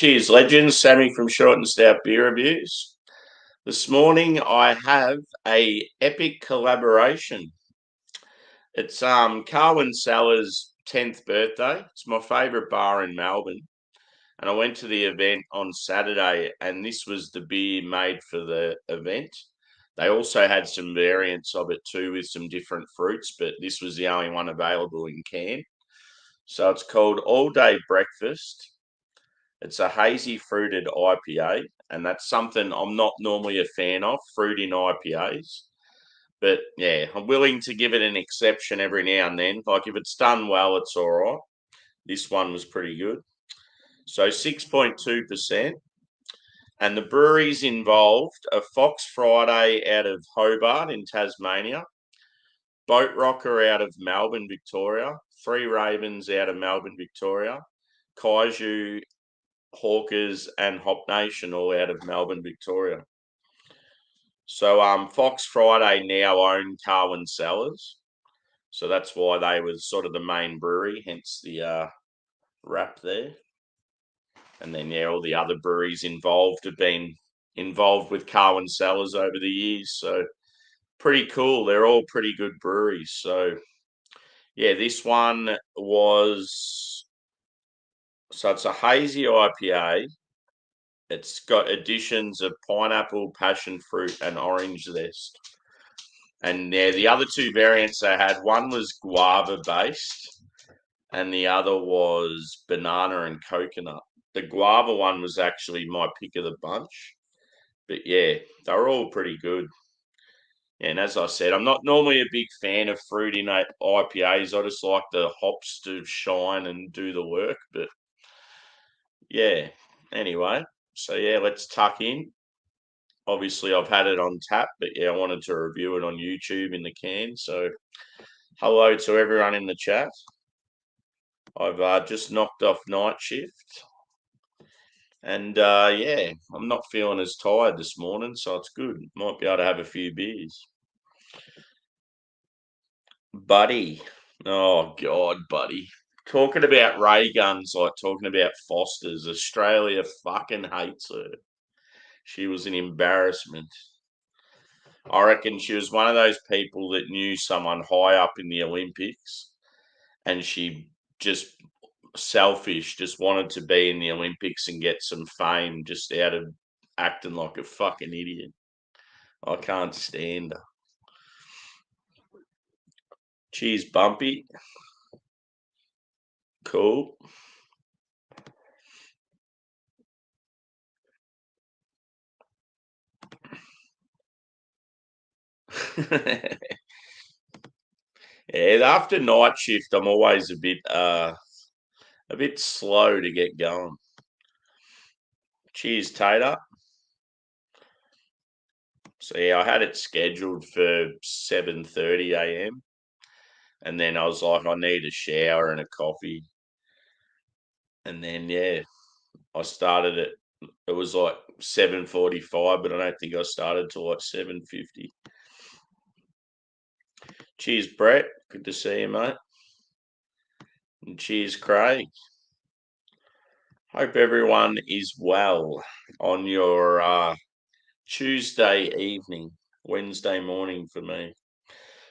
Cheers, legends. Sammy from Short and Stout Beer Reviews. This morning I have a epic collaboration. It's Carwyn Cellars' 10th birthday. It's my favourite bar in Melbourne. And I went to the event on Saturday, and this was the beer made for the event. They also had some variants of it too with some different fruits, but this was the only one available in can. So it's called All Day Breakfast. It's a hazy fruited IPA, and that's something I'm not normally a fan of, fruit in IPAs. But yeah, I'm willing to give it an exception every now and then. Like if it's done well, it's all right. This one was pretty good. So 6.2%. And the breweries involved are Fox Friday out of Hobart in Tasmania, Boat Rocker out of Melbourne, Victoria, Three Ravens out of Melbourne, Victoria, Kaiju, Hawkers and Hop Nation all out of Melbourne, Victoria. So Fox Friday now own Carwyn Cellars. So that's why they were sort of the main brewery, hence the wrap there. And then, yeah, all the other breweries involved have been involved with Carwyn Cellars over the years. So pretty cool. They're all pretty good breweries. So, yeah, this one was... So it's a hazy IPA. It's got additions of pineapple, passion fruit, and orange zest. And yeah, the other two variants they had, one was guava based, and the other was banana and coconut. The guava one was actually my pick of the bunch. But yeah, they're all pretty good. And as I said, I'm not normally a big fan of fruit in IPAs. I just like the hops to shine and do the work. But yeah, anyway. So yeah, let's tuck in. Obviously, I've had it on tap, but yeah, I wanted to review it on YouTube in the can. So hello to everyone in the chat. I've just knocked off night shift. And yeah, I'm not feeling as tired this morning, so it's good. Might be able to have a few beers. Buddy. Oh, God, buddy. Talking about ray guns like talking about Fosters. Australia fucking hates her. She was an embarrassment. I reckon she was one of those people that knew someone high up in the Olympics and she just selfish, just wanted to be in the Olympics and get some fame just out of acting like a fucking idiot. I can't stand her. Cheers, Bumpy. Cool. Yeah, after night shift, I'm always a bit slow to get going. Cheers, Tater. So yeah, I had it scheduled for 7:30 a.m. and then I was like, I need a shower and a coffee. And then yeah, I started it. It was like 7:45, but I don't think I started till like 7:50. Cheers, Brett. Good to see you, mate. And cheers, Craig. Hope everyone is well on your Tuesday evening, Wednesday morning for me.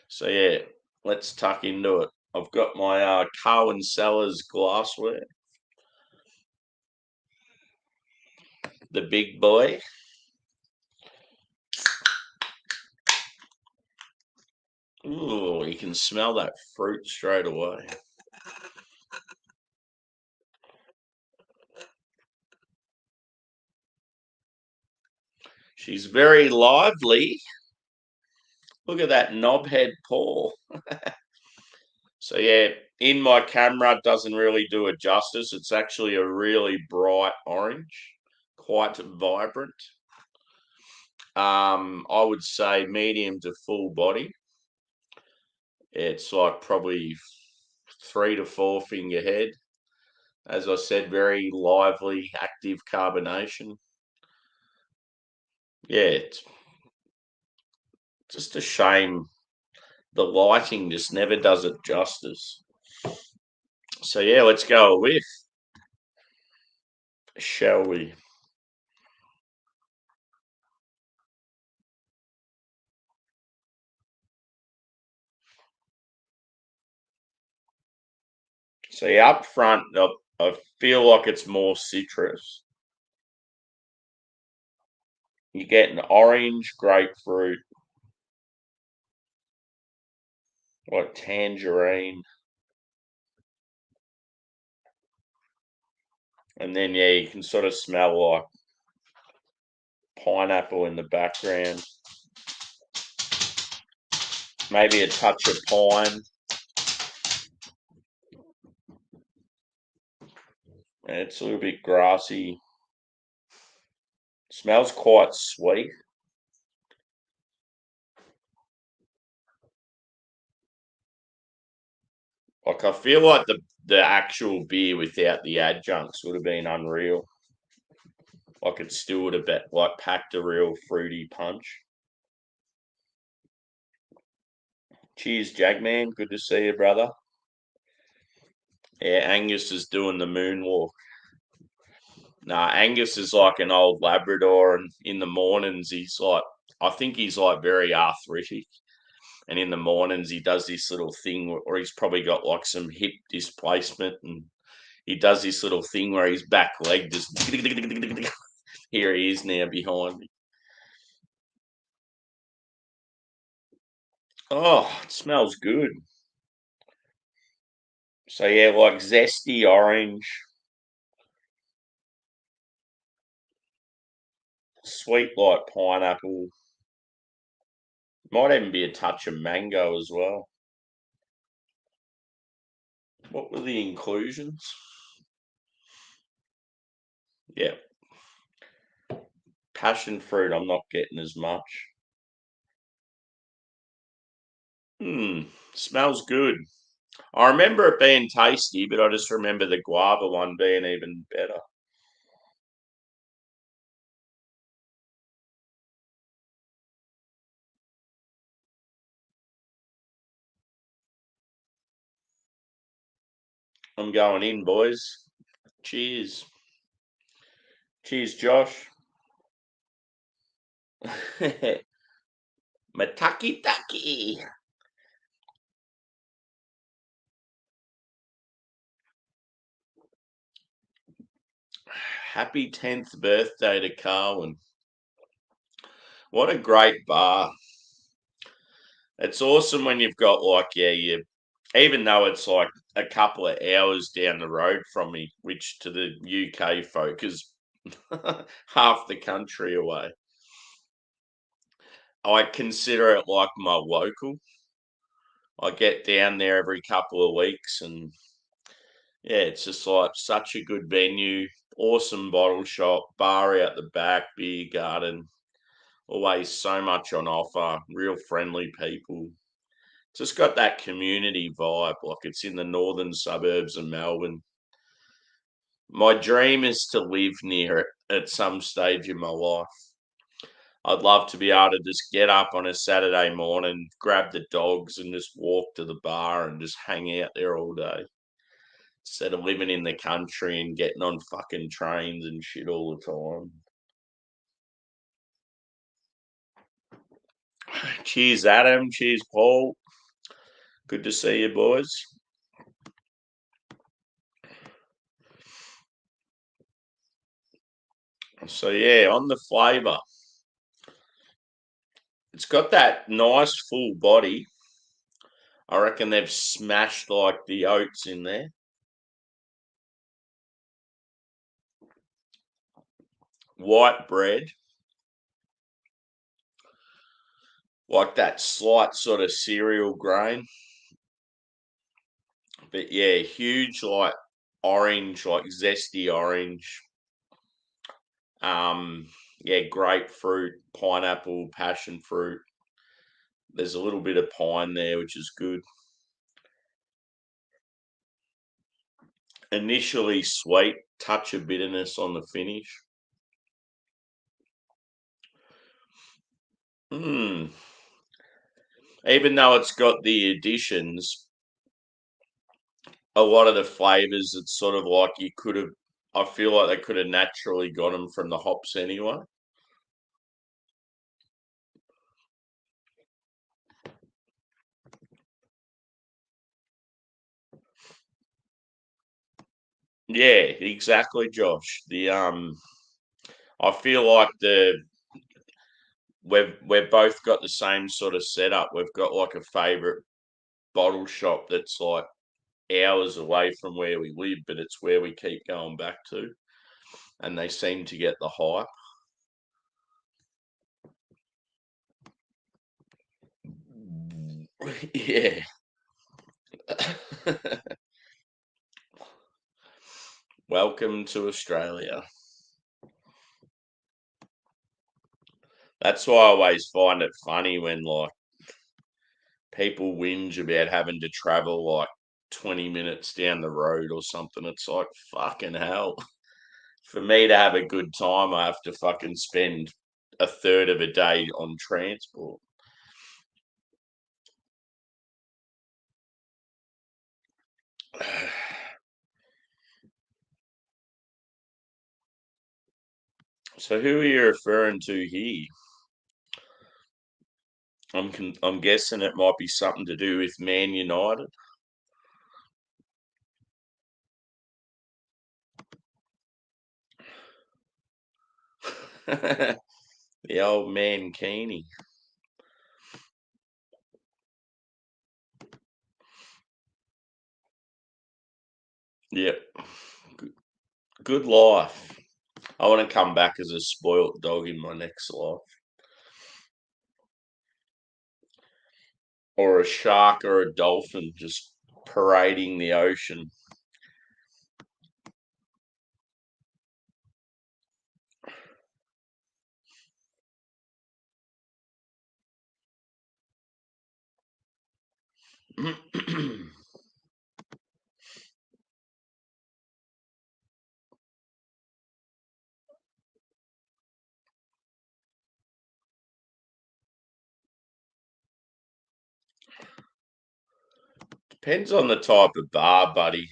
So yeah, let's tuck into it. I've got my Carwyn Cellars glassware, the big boy. Ooh, you can smell that fruit straight away. She's very lively. Look at that knobhead paw. So yeah, in my camera, it doesn't really do it justice. It's actually a really bright orange, quite vibrant. I would say medium to full body. It's like probably 3 to 4 finger head. As I said, very lively, active carbonation. Yeah, it's just a shame the lighting just never does it justice. So yeah, let's go with. Shall we? See, up front, I feel like it's more citrus. You get an orange, grapefruit, like tangerine, and then yeah, you can sort of smell like pineapple in the background. Maybe a touch of pine. And it's a little bit grassy. Smells quite sweet. Like I feel like the actual beer without the adjuncts would have been unreal. Like it still would have been, like packed a real fruity punch. Cheers, Jagman. Good to see you, brother. Yeah, Angus is doing the moonwalk. Nah, Angus is like an old Labrador, and in the mornings he's like, I think he's like very arthritic, and in the mornings he does this little thing, or he's probably got like some hip displacement, and he does this little thing where his back leg just here he is now behind me. Oh, it smells good. So yeah, like zesty orange, sweet like pineapple. Might even be a touch of mango as well. What were the inclusions? Yeah, passion fruit. I'm not getting as much. Smells good. I remember it being tasty, but I just remember the guava one being even better. I'm going in, boys. Cheers. Cheers, Josh. Mataki taki. Happy 10th birthday to Carwyn. What a great bar. It's awesome when you've got like, yeah, you even though it's like a couple of hours down the road from me, which to the UK folk is half the country away. I consider it like my local. I get down there every couple of weeks, and yeah, it's just like such a good venue, awesome bottle shop, bar out the back, beer garden, always so much on offer, real friendly people. Just got that community vibe, like it's in the northern suburbs of Melbourne. My dream is to live near it at some stage in my life. I'd love to be able to just get up on a Saturday morning, grab the dogs, and just walk to the bar and just hang out there all day. Instead of living in the country and getting on fucking trains and shit all the time. Cheers, Adam. Cheers, Paul. Good to see you, boys. So, yeah, on the flavour, it's got that nice full body. I reckon they've smashed like the oats in there. White bread, like that slight sort of cereal grain. But yeah, huge like orange, like zesty orange. Yeah, grapefruit, pineapple, passion fruit. There's a little bit of pine there, which is good. Initially sweet, touch of bitterness on the finish. Mm. Even though it's got the additions, a lot of the flavors, it's sort of like you could have. I feel like they could have naturally got them from the hops anyway. Yeah, exactly, Josh. I feel like we've both got the same sort of setup. We've got like a favourite bottle shop that's like hours away from where we live, but it's where we keep going back to, and they seem to get the hype. Yeah. Welcome to Australia. That's why I always find it funny when like people whinge about having to travel like 20 minutes down the road or something. It's like fucking hell. For me to have a good time, I have to fucking spend a third of a day on transport. So who are you referring to here? I'm guessing it might be something to do with Man United. The old man Keeney. Yep. Good life. I want to come back as a spoilt dog in my next life. Or a shark or a dolphin just parading the ocean. Depends on the type of bar, buddy.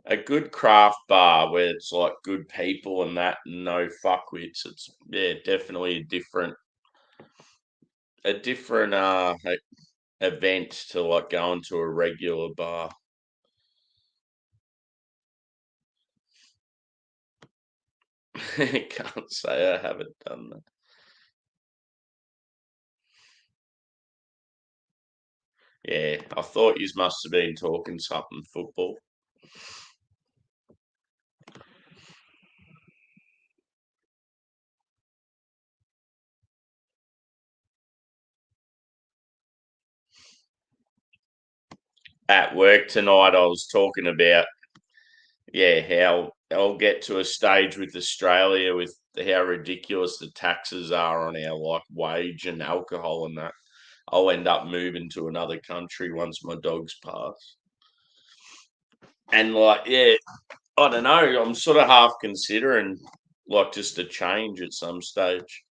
A good craft bar where it's like good people and that, and no fuckwits. It's yeah, definitely a different event to like going to a regular bar. Can't say I haven't done that. Yeah, I thought you must have been talking something football. At work tonight, I was talking about yeah how I'll get to a stage with Australia with how ridiculous the taxes are on our like wage and alcohol and that. I'll end up moving to another country once my dogs pass. And like, yeah, I don't know. I'm sort of half considering like just a change at some stage.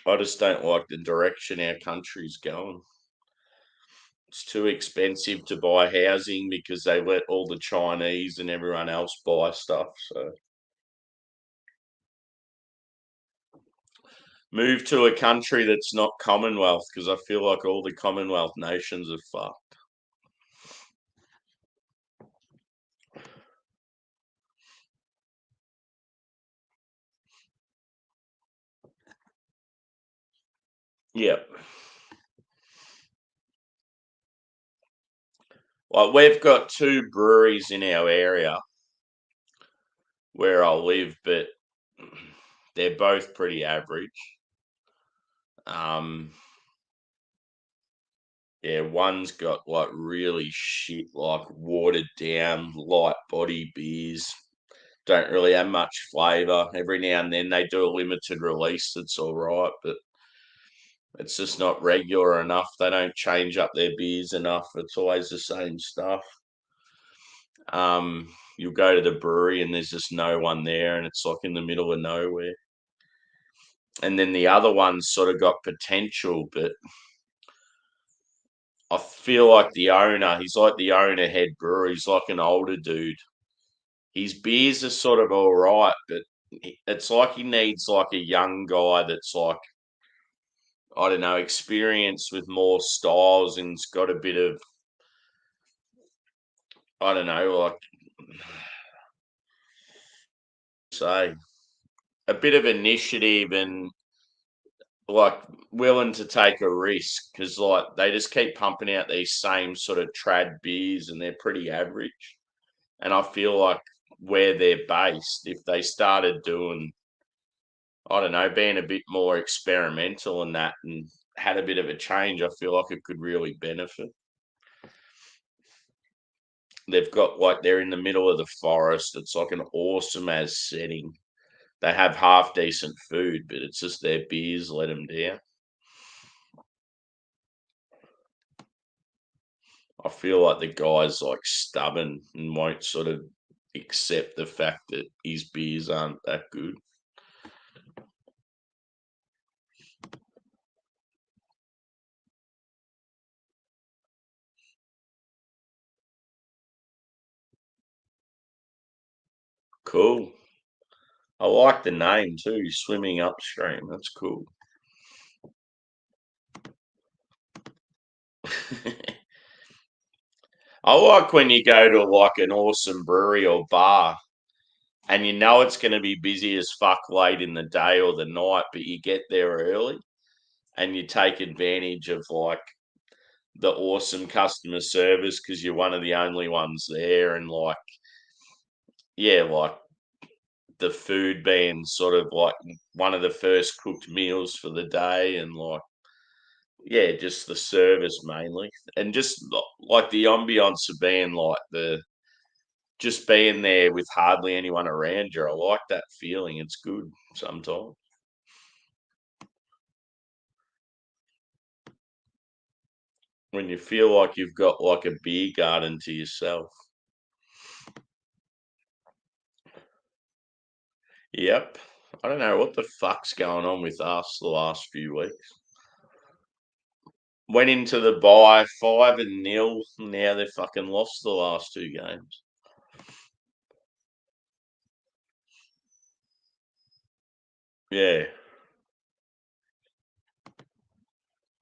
I just don't like the direction our country's going. It's too expensive to buy housing because they let all the Chinese and everyone else buy stuff. So move to a country that's not Commonwealth because I feel like all the Commonwealth nations are fucked. Yep. Like we've got two breweries in our area where I live, but they're both pretty average. Um, yeah, one's got like really shit, like watered down light body beers. Don't really have much flavour. Every now and then they do a limited release that's all right, but it's just not regular enough. They don't change up their beers enough. It's always the same stuff. You'll go to the brewery and there's just no one there, and it's like in the middle of nowhere. And then the other one's sort of got potential, but I feel like the owner, he's like the owner head brewer. He's like an older dude. His beers are sort of all right, but it's like he needs like a young guy that's like, I don't know, experienced with more styles and's got a bit of, I don't know, like, say, a bit of initiative and like willing to take a risk because like they just keep pumping out these same sort of trad beers and they're pretty average. And I feel like where they're based, if they started doing, I don't know, being a bit more experimental and that and had a bit of a change, I feel like it could really benefit. They've got like they're in the middle of the forest. It's like an awesome as setting. They have half decent food, but it's just their beers let them down. I feel like the guy's like stubborn and won't sort of accept the fact that his beers aren't that good. Cool. I like the name too, Swimming Upstream. That's cool. I like when you go to like an awesome brewery or bar and you know it's going to be busy as fuck late in the day or the night, but you get there early and you take advantage of like the awesome customer service because you're one of the only ones there and like, yeah, like the food being sort of like one of the first cooked meals for the day and like, yeah, just the service mainly. And just like the ambiance of being like the, just being there with hardly anyone around you. I like that feeling. It's good sometimes. When you feel like you've got like a beer garden to yourself. Yep. I don't know what the fuck's going on with us the last few weeks. Went into the bye 5-0. Now they've fucking lost the last two games. Yeah.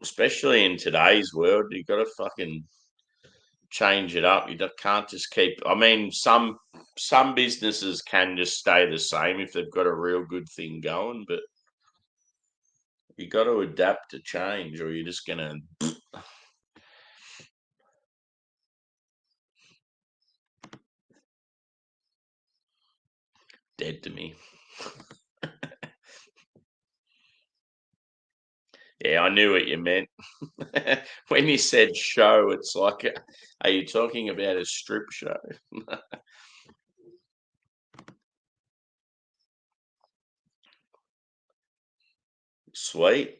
Especially in today's world, you got to fucking change it up. You can't just keep. I mean, some businesses can just stay the same if they've got a real good thing going, but you got to adapt to change, or you're just gonna dead to me. Yeah, I knew what you meant. When you said show, it's like, are you talking about a strip show? Sweet.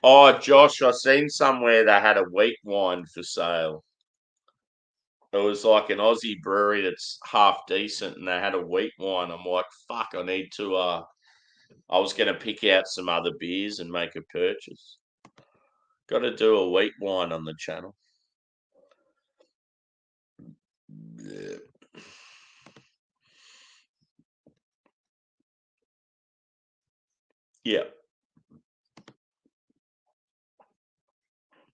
Oh, Josh, I seen somewhere they had a wheat wine for sale. It was like an Aussie brewery that's half decent, and they had a wheat wine. I'm like, fuck, I need to. I was going to pick out some other beers and make a purchase. Got to do a wheat wine on the channel. Yeah, yeah,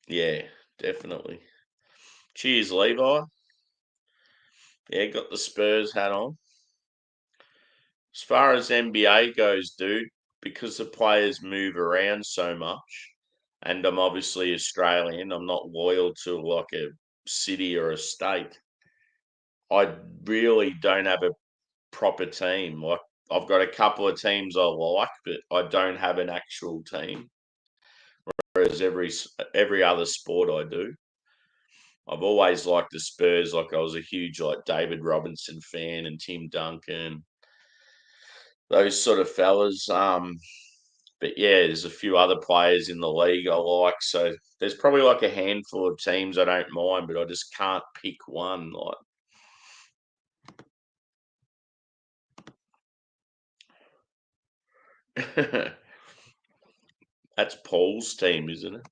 yeah, definitely. Cheers, Levi. Yeah, got the Spurs hat on. As far as NBA goes, dude, because the players move around so much, and I'm obviously Australian, I'm not loyal to like a city or a state. I really don't have a proper team. Like I've got a couple of teams I like, but I don't have an actual team. Whereas every other sport I do, I've always liked the Spurs. Like I was a huge like David Robinson fan and Tim Duncan, those sort of fellas. But yeah, there's a few other players in the league I like. So there's probably like a handful of teams I don't mind, but I just can't pick one. Like, That's Paul's team, isn't it?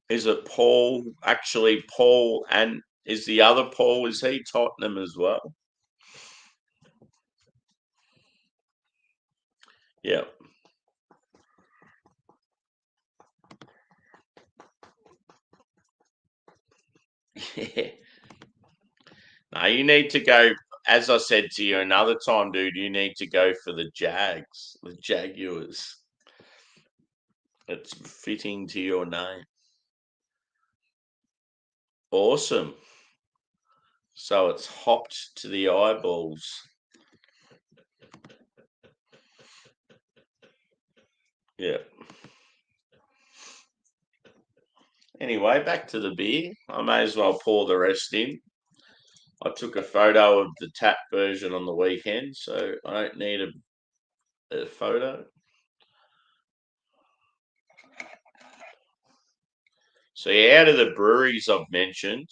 Is it Paul? Actually, Paul, and is the other Paul? Is he Tottenham as well? Yeah. Yeah. No, you need to go. As I said to you another time, dude, you need to go for the Jags, the Jaguars. It's fitting to your name. Awesome. So it's hopped to the eyeballs. Yeah. Anyway, back to the beer. I may as well pour the rest in. I took a photo of the tap version on the weekend, so I don't need a photo. So yeah, out of the breweries I've mentioned,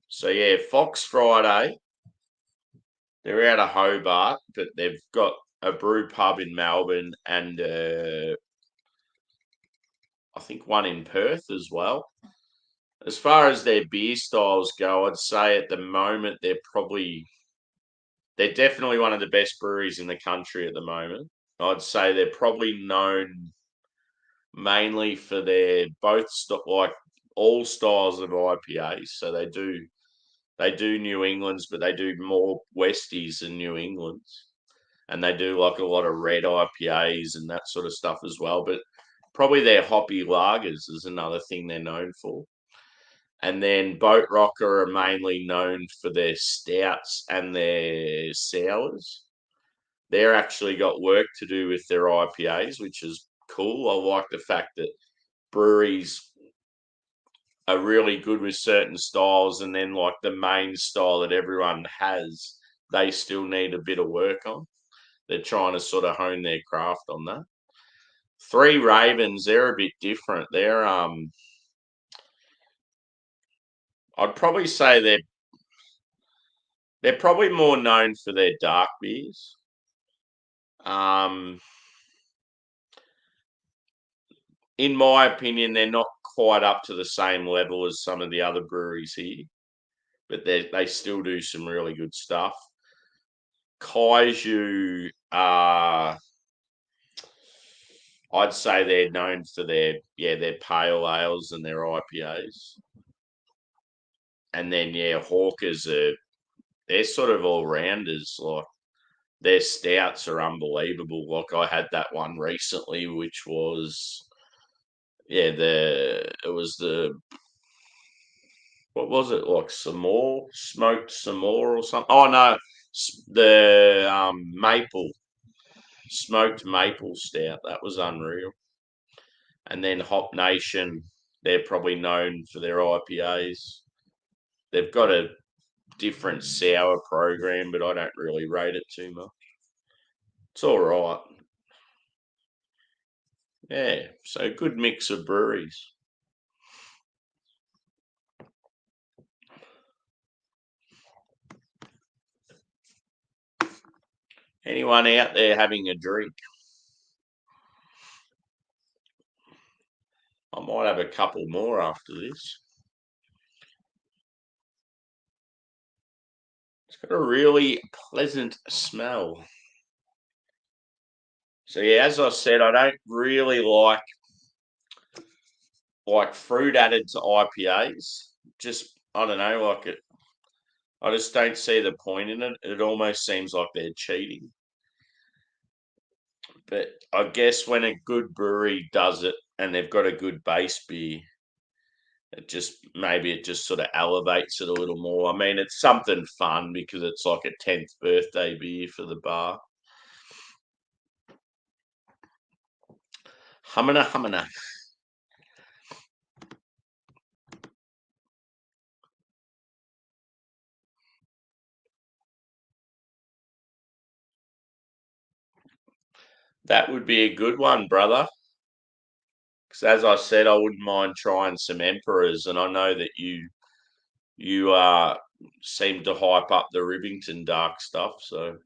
so yeah, Fox Friday, they're out of Hobart, but they've got a brew pub in Melbourne and I think one in Perth as well. As far as their beer styles go, I'd say at the moment they're definitely one of the best breweries in the country at the moment. I'd say they're probably known mainly for their like all styles of IPAs. So they do New England's, but they do more Westies than New England's, and they do like a lot of red IPAs and that sort of stuff as well. But probably their hoppy lagers is another thing they're known for. And then Boat Rocker are mainly known for their stouts and their sours. They're actually got work to do with their IPAs, which is cool. I like the fact that breweries are really good with certain styles, and then like the main style that everyone has, they still need a bit of work on. They're trying to sort of hone their craft on that. Three Ravens, they're a bit different. I'd probably say they're probably more known for their dark beers. Um, in my opinion, they're not quite up to the same level as some of the other breweries here, but they still do some really good stuff. Kaiju I'd say they're known for their pale ales and their IPAs. And then Hawkers they're sort of all rounders. Like their stouts are unbelievable. Like I had that one recently, which was it was the what was it like smoked some more or something? Oh no, the maple smoked maple stout. That was unreal. And then Hop Nation, they're probably known for their IPAs. They've got a different sour program, but I don't really rate it too much. It's all right. Yeah, so good mix of breweries. Anyone out there having a drink? I might have a couple more after this. It's got a really pleasant smell. So yeah, as I said, I don't really like fruit added to IPAs. Just I don't know, like it. I just don't see the point in it. It almost seems like they're cheating. But I guess when a good brewery does it and they've got a good base beer, it just sort of elevates it a little more. I mean, it's something fun because it's like a 10th birthday beer for the bar. Humana humana. That would be a good one, brother. Because as I said, I wouldn't mind trying some emperors, and I know that you seem to hype up the Rivington dark stuff. So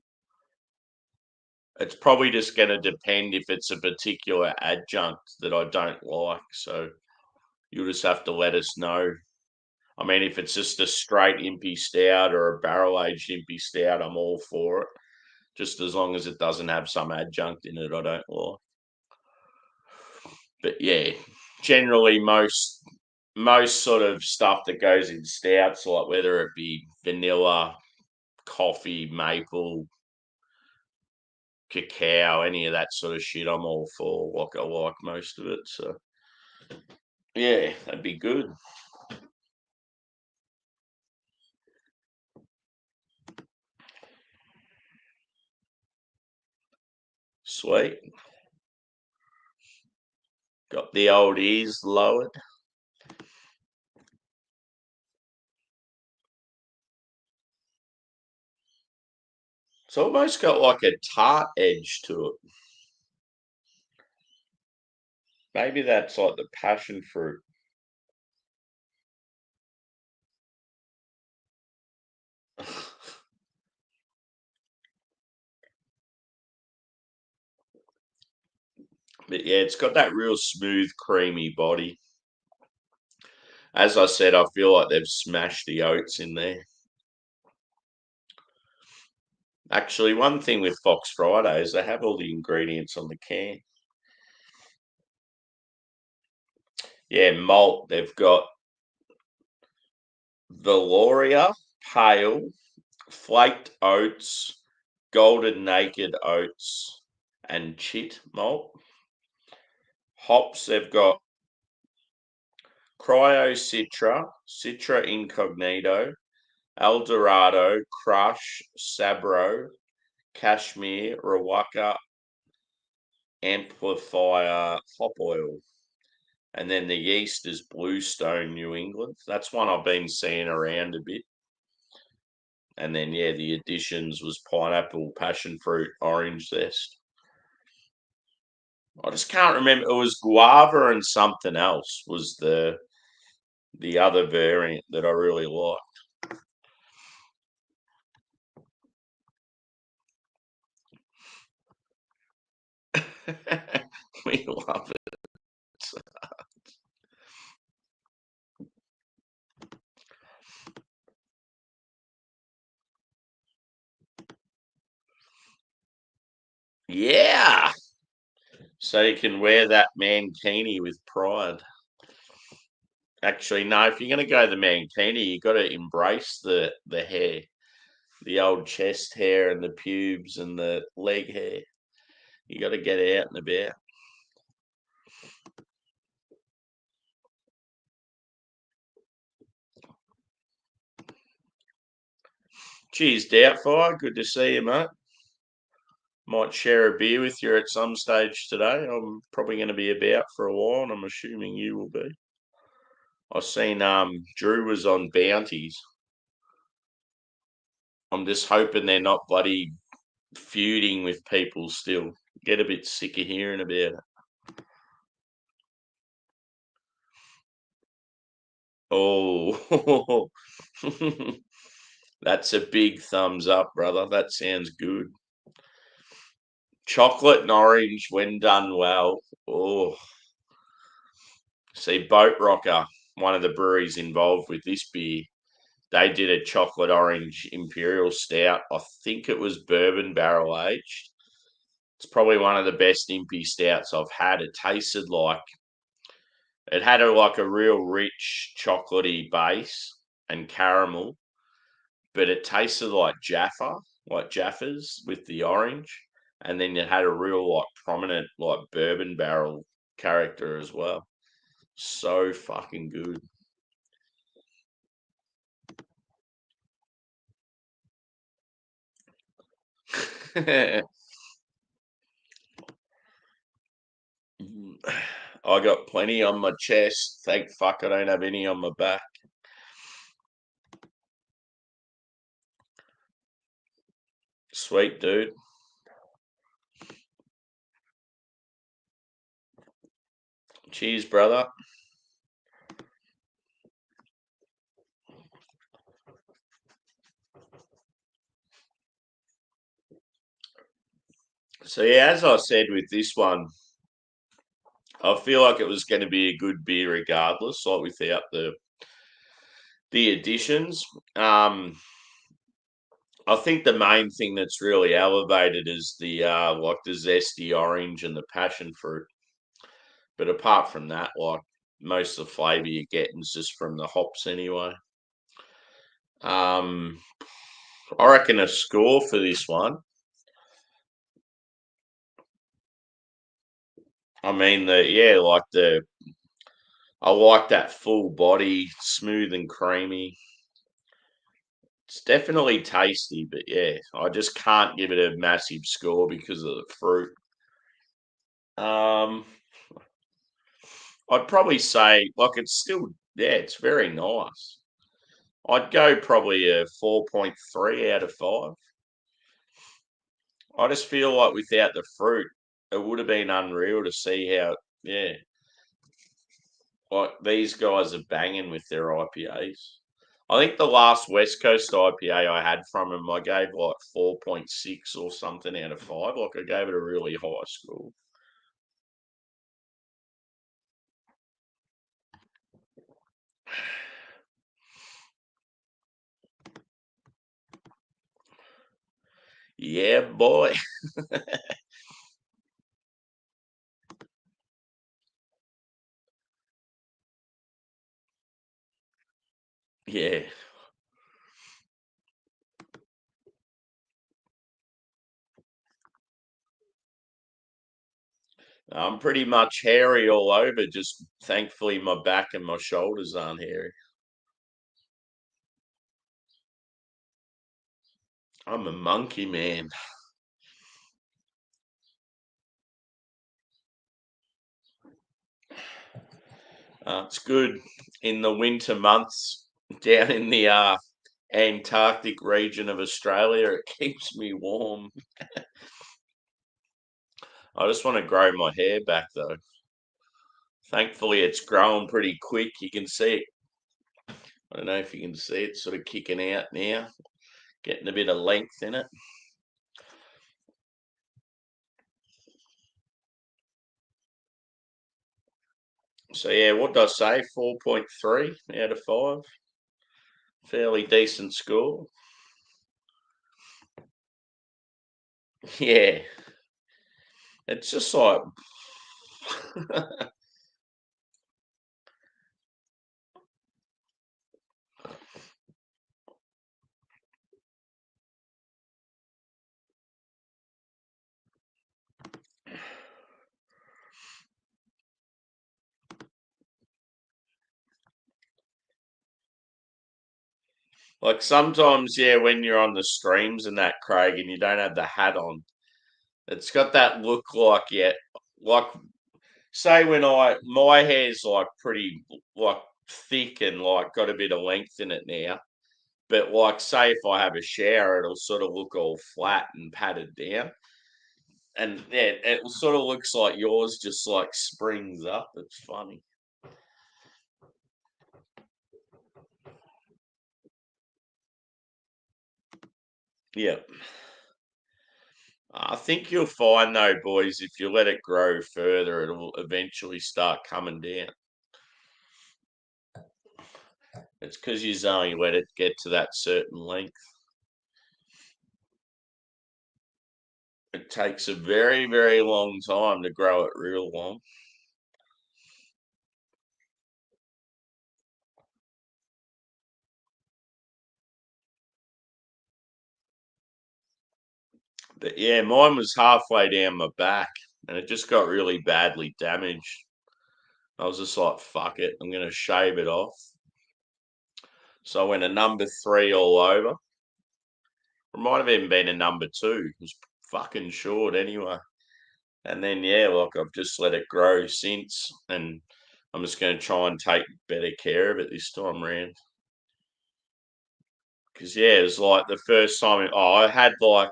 It's probably just going to depend if it's a particular adjunct that I don't like. So you'll just have to let us know. I mean, if it's just a straight impy stout or a barrel aged impy stout, I'm all for it. Just as long as it doesn't have some adjunct in it I don't like. But yeah, generally most sort of stuff that goes in stouts, like whether it be vanilla, coffee, maple, cacao, any of that sort of shit, I'm all for. Like I like most of it. So yeah, that'd be good. Sweet. Got the old ears lowered. It's almost got like a tart edge to it. Maybe that's like the passion fruit. But yeah, it's got that real smooth, creamy body. As I said, I feel like they've smashed the oats in there. Actually, one thing with Fox Friday is they have all the ingredients on the can. Yeah, malt. They've got Valoria, pale, flaked oats, golden naked oats, and chit malt. Hops, they've got Cryo Citra, Citra Incognito, Eldorado, Crush, Sabro, Kashmir, Rawaka, Amplifier, Hop Oil. And then the yeast is Bluestone, New England. That's one I've been seeing around a bit. And then, yeah, the additions was pineapple, passion fruit, orange zest. I just can't remember. It was guava and something else was the other variant that I really like. We love it. Yeah. So you can wear that mankini with pride. Actually, no, if you're going to go the mankini, you got to embrace the hair, the old chest hair and the pubes and the leg hair. You got to get out and about. Cheers, Doubtfire. Good to see you, mate. Might share a beer with you at some stage today. I'm probably going to be about for a while, and I'm assuming you will be. I've seen Drew was on bounties. I'm just hoping they're not bloody feuding with people still. Get a bit sick of hearing about it. Oh, that's a big thumbs up, brother. That sounds good. Chocolate and orange when done well. Oh, see, Boat Rocker, one of the breweries involved with this beer, they did a chocolate orange imperial stout. I think it was bourbon barrel aged. It's probably one of the best impy stouts I've had. It tasted like it had like a real rich chocolatey base and caramel, but it tasted like Jaffa, like Jaffas with the orange, and then it had a real like prominent like bourbon barrel character as well. So fucking good. I got plenty on my chest. Thank fuck I don't have any on my back. Sweet dude. Cheers, brother. So yeah, as I said with this one, I feel like it was going to be a good beer regardless, like without the additions. I think the main thing that's really elevated is the like the zesty orange and the passion fruit. But apart from that, like most of the flavour you're getting is just from the hops anyway. Um, I reckon a score for this one. I mean I like that full body, smooth and creamy. It's definitely tasty, but yeah, I just can't give it a massive score because of the fruit. Um, I'd probably say like it's still it's very nice. I'd go probably a 4.3 out of 5. I just feel like without the fruit, it would have been unreal to see how yeah, like these guys are banging with their IPAs. I think the last West Coast IPA I had from them, I gave like 4.6 or something out of 5. Like I gave it a really high score. Yeah, boy. Yeah. I'm pretty much hairy all over. Just thankfully, my back and my shoulders aren't hairy. I'm a monkey man. It's good in the winter months down in the Antarctic region of Australia. It keeps me warm. I just want to grow my hair back though. Thankfully, it's growing pretty quick. You can see it. I don't know if you can see it sort of kicking out now, getting a bit of length in it. So yeah, what did I say? 4.3 out of 5. Fairly decent score. Yeah. It's just like sometimes, yeah, when you're on the streams and that, Craig, and you don't have the hat on, it's got that look like, yeah, like say when my hair's like pretty like thick and like got a bit of length in it now. But like say if I have a shower, it'll sort of look all flat and patted down. And yeah, it sort of looks like yours just like springs up. It's funny. Yeah. I think you'll find though, boys, if you let it grow further, it'll eventually start coming down. It's because you only let it get to that certain length. It takes a very, very long time to grow it real long. But yeah, mine was halfway down my back and it just got really badly damaged. I was just like, fuck it, I'm going to shave it off. So I went a number 3 all over. It might have even been a number 2. It was fucking short anyway. And then, yeah, like I've just let it grow since. And I'm just going to try and take better care of it this time round. Because, yeah, it was like the first time, I had like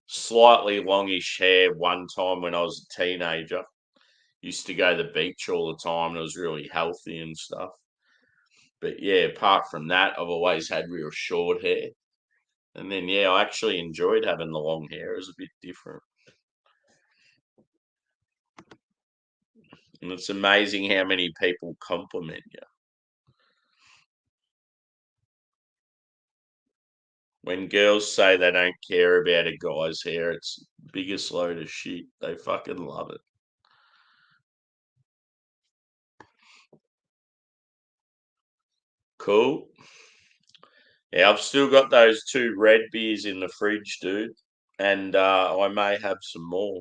slightly longish hair one time when I was a teenager. Used to go to the beach all the time and it was really healthy and stuff. But yeah, apart from that, I've always had real short hair. And then yeah, I actually enjoyed having the long hair. It was a bit different. And it's amazing how many people compliment you. When girls say they don't care about a guy's hair, it's the biggest load of shit. They fucking love it. Cool. Yeah, I've still got those 2 red beers in the fridge, dude. And I may have some more.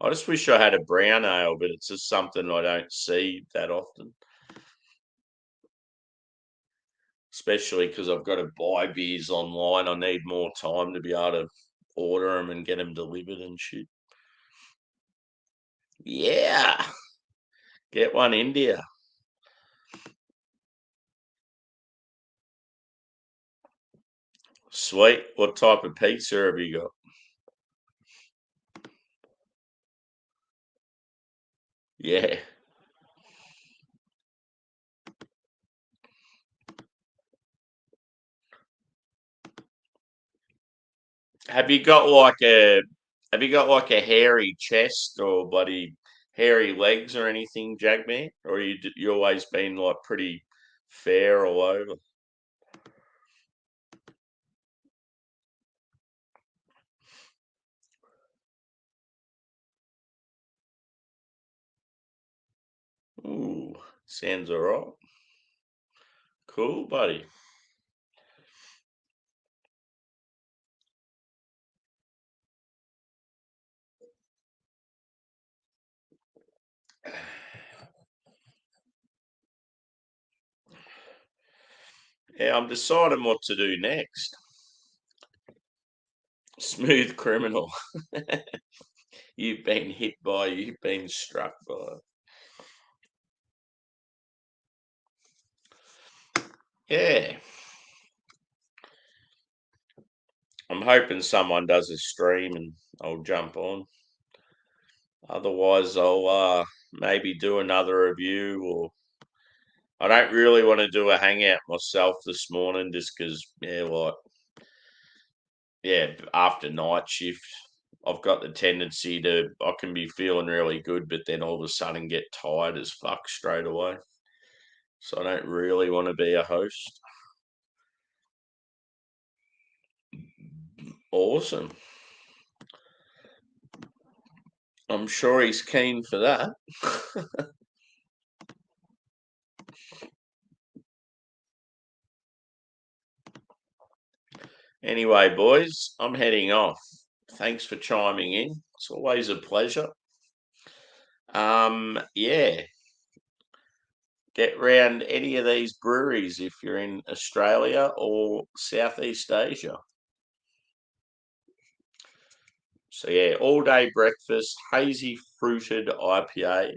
I just wish I had a brown ale, but it's just something I don't see that often. Especially because I've got to buy beers online. I need more time to be able to order them and get them delivered and shit. Yeah, get one India. Sweet. What type of pizza have you got? Yeah. Have you got like a hairy chest or bloody hairy legs or anything, Jagman? Or you always been like pretty fair all over? Ooh, sounds alright. Cool, buddy. Yeah, I'm deciding what to do next. Smooth criminal. You've been struck by. Yeah. I'm hoping someone does a stream and I'll jump on. Otherwise, I'll maybe do another review, or I don't really want to do a hangout myself this morning just because, after night shift, I've got the tendency I can be feeling really good, but then all of a sudden get tired as fuck straight away. So I don't really want to be a host. Awesome. I'm sure he's keen for that. Anyway, boys, I'm heading off. Thanks for chiming in. It's always a pleasure. Yeah, get round any of these breweries if you're in Australia or Southeast Asia. So yeah, all day breakfast, hazy fruited IPA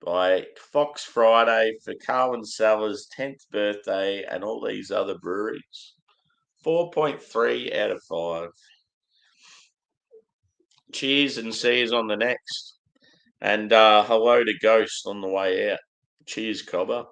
by Fox Friday for Carwyn Cellars' 10th birthday and all these other breweries. 4.3 out of 5. Cheers and see you on the next. And hello to Ghost on the way out. Cheers, Cobber.